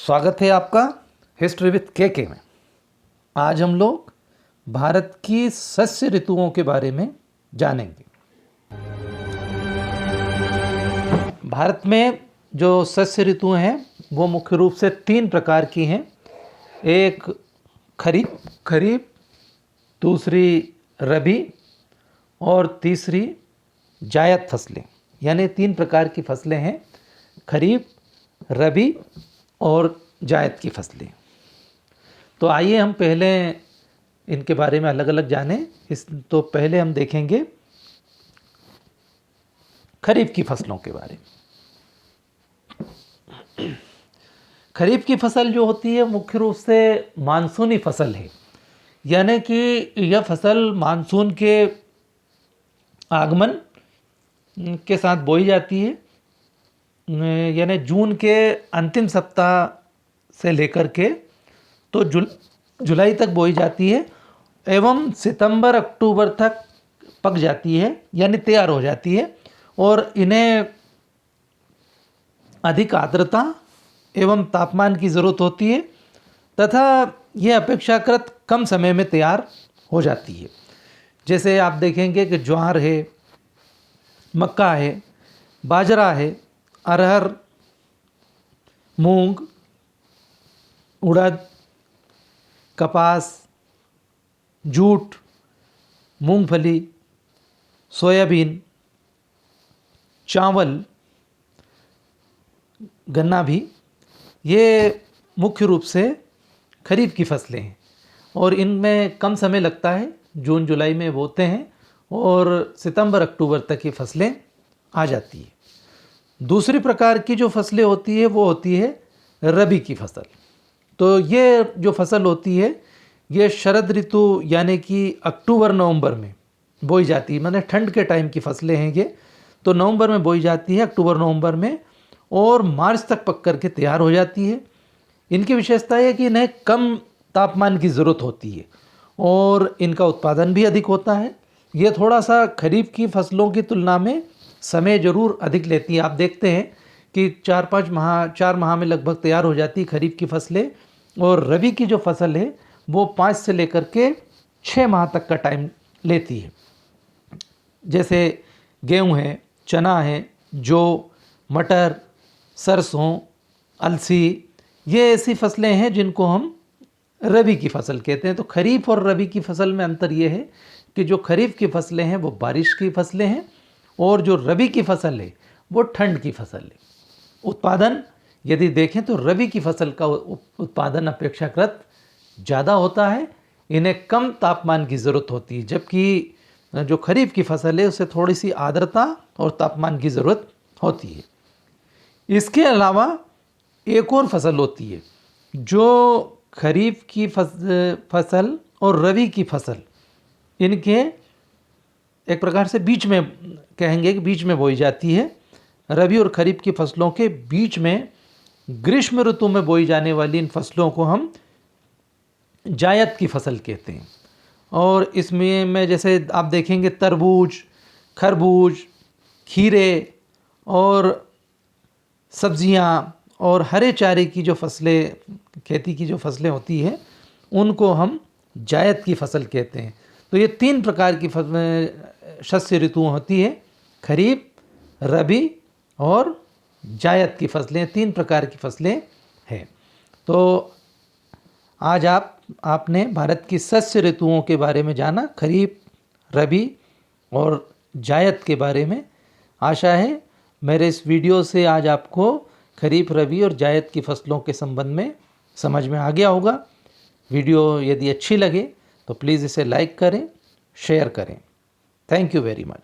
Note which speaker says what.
Speaker 1: स्वागत है आपका हिस्ट्री विथ के में। आज हम लोग भारत की सस्य ऋतुओं के बारे में जानेंगे। भारत में जो सस्य ऋतुएं हैं वो मुख्य रूप से 3 प्रकार की हैं। एक खरीफ, दूसरी रबी और तीसरी जायद फसलें। यानी 3 प्रकार की फसलें हैं, खरीफ, रबी और जायद की फसलें। तो आइए हम पहले इनके बारे में अलग अलग जानें। तो पहले हम देखेंगे खरीफ की फसलों के बारे में। खरीफ की फसल जो होती है मुख्य रूप से मानसूनी फसल है, यानी कि यह फसल मानसून के आगमन के साथ बोई जाती है। यानी जून के अंतिम सप्ताह से लेकर के तो जुलाई तक बोई जाती है एवं सितंबर अक्टूबर तक पक जाती है, यानी तैयार हो जाती है। और इन्हें अधिक आर्द्रता एवं तापमान की ज़रूरत होती है तथा यह अपेक्षाकृत कम समय में तैयार हो जाती है। जैसे आप देखेंगे कि ज्वार है, मक्का है, बाजरा है, अरहर, मूंग, उड़द, कपास, जूट, मूंगफली, सोयाबीन, चावल, गन्ना भी, ये मुख्य रूप से खरीफ की फसलें हैं और इनमें कम समय लगता है। जून जुलाई में बोते हैं और सितंबर अक्टूबर तक ये फसलें आ जाती है। दूसरी प्रकार की जो फसलें होती है वो होती है रबी की फसल। तो ये जो फसल होती है ये शरद ऋतु यानी कि अक्टूबर नवंबर में बोई जाती है। माने ठंड के टाइम की फसलें हैं ये। तो नवंबर में बोई जाती है, अक्टूबर नवंबर में, और मार्च तक पक करके तैयार हो जाती है। इनकी विशेषता है कि इन्हें कम तापमान की ज़रूरत होती है और इनका उत्पादन भी अधिक होता है। ये थोड़ा सा खरीफ की फसलों की तुलना में समय ज़रूर अधिक लेती है। आप देखते हैं कि 4 माह में लगभग तैयार हो जाती है खरीफ की फसलें, और रबी की जो फसल है वो 5 से लेकर के 6 माह तक का टाइम लेती है। जैसे गेहूँ है, चना है, जौ, मटर, सरसों, अलसी, ये ऐसी फसलें हैं जिनको हम रबी की फसल कहते हैं। तो खरीफ और रबी की फसल में अंतर ये है कि जो खरीफ की फसलें हैं वो बारिश की फसलें हैं और जो रबी की फसल है वो ठंड की फसल है। उत्पादन यदि देखें तो रबी की फसल का उत्पादन अपेक्षाकृत ज़्यादा होता है। इन्हें कम तापमान की ज़रूरत होती है, जबकि जो खरीफ की फसल है उसे थोड़ी सी आर्द्रता और तापमान की ज़रूरत होती है। इसके अलावा एक और फसल होती है जो खरीफ की फसल और रबी की फसल, इनके एक प्रकार से बीच में कहेंगे कि बीच में बोई जाती है। रबी और खरीफ की फसलों के बीच में ग्रीष्म ऋतु में बोई जाने वाली इन फसलों को हम जायद की फसल कहते हैं। और इसमें जैसे आप देखेंगे तरबूज, खरबूज, खीरे और सब्जियां और हरे चारे की जो फसलें, खेती की जो फसलें होती हैं उनको हम जायद की फसल कहते हैं। तो ये 3 प्रकार की शस्य ऋतुएं होती है, खरीफ, रबी और जायद की फसलें। 3 प्रकार की फसलें हैं। तो आज आपने भारत की सस्य ऋतुओं के बारे में जाना, खरीफ, रबी और जायद के बारे में। आशा है मेरे इस वीडियो से आज आपको खरीफ, रबी और जायद की फसलों के संबंध में समझ में आ गया होगा। वीडियो यदि अच्छी लगे तो प्लीज़ इसे लाइक करें, शेयर करें। Thank you very much.